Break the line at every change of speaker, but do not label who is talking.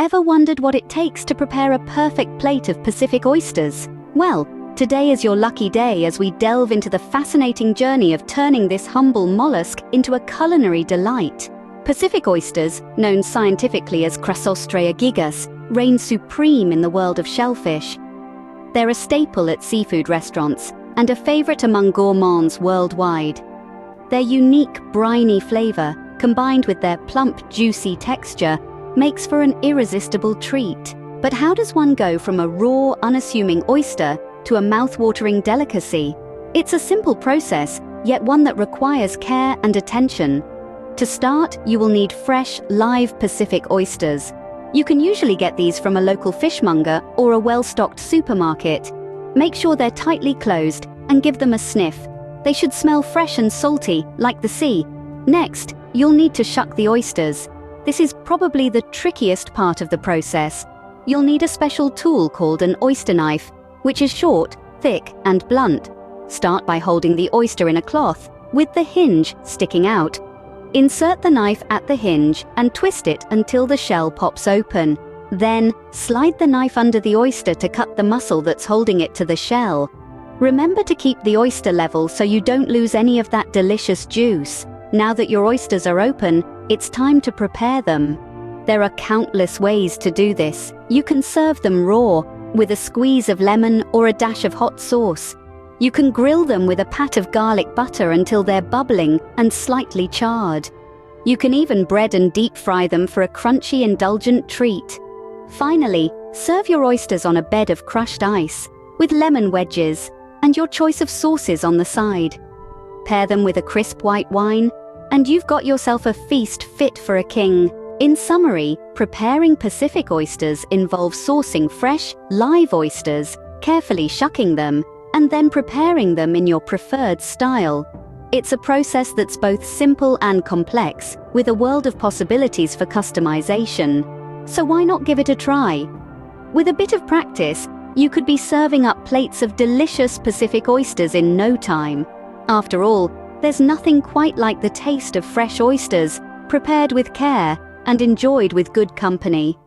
Ever wondered what it takes to prepare a perfect plate of Pacific oysters? Well, today is your lucky day as we delve into the fascinating journey of turning this humble mollusk into a culinary delight. Pacific oysters, known scientifically as Crassostrea gigas, reign supreme in the world of shellfish. They're a staple at seafood restaurants and a favorite among gourmands worldwide. Their unique, briny flavor, combined with their plump, juicy texture, makes for an irresistible treat. But how does one go from a raw, unassuming oyster to a mouth-watering delicacy? It's a simple process, yet one that requires care and attention. To start, you will need fresh, live Pacific oysters. You can usually get these from a local fishmonger or a well-stocked supermarket. Make sure they're tightly closed and give them a sniff. They should smell fresh and salty, like the sea. Next, you'll need to shuck the oysters. This is probably the trickiest part of the process. You'll need a special tool called an oyster knife, which is short, thick, and blunt. Start by holding the oyster in a cloth, with the hinge sticking out. Insert the knife at the hinge and twist it until the shell pops open. Then, slide the knife under the oyster to cut the muscle that's holding it to the shell. Remember to keep the oyster level so you don't lose any of that delicious juice. Now that your oysters are open, it's time to prepare them. There are countless ways to do this. You can serve them raw, with a squeeze of lemon or a dash of hot sauce. You can grill them with a pat of garlic butter until they're bubbling and slightly charred. You can even bread and deep fry them for a crunchy, indulgent treat. Finally, serve your oysters on a bed of crushed ice, with lemon wedges, and your choice of sauces on the side. Pair them with a crisp white wine, and you've got yourself a feast fit for a king. In summary, preparing Pacific oysters involves sourcing fresh, live oysters, carefully shucking them, and then preparing them in your preferred style. It's a process that's both simple and complex, with a world of possibilities for customization. So why not give it a try? With a bit of practice, you could be serving up plates of delicious Pacific oysters in no time. After all, there's nothing quite like the taste of fresh oysters, prepared with care and enjoyed with good company.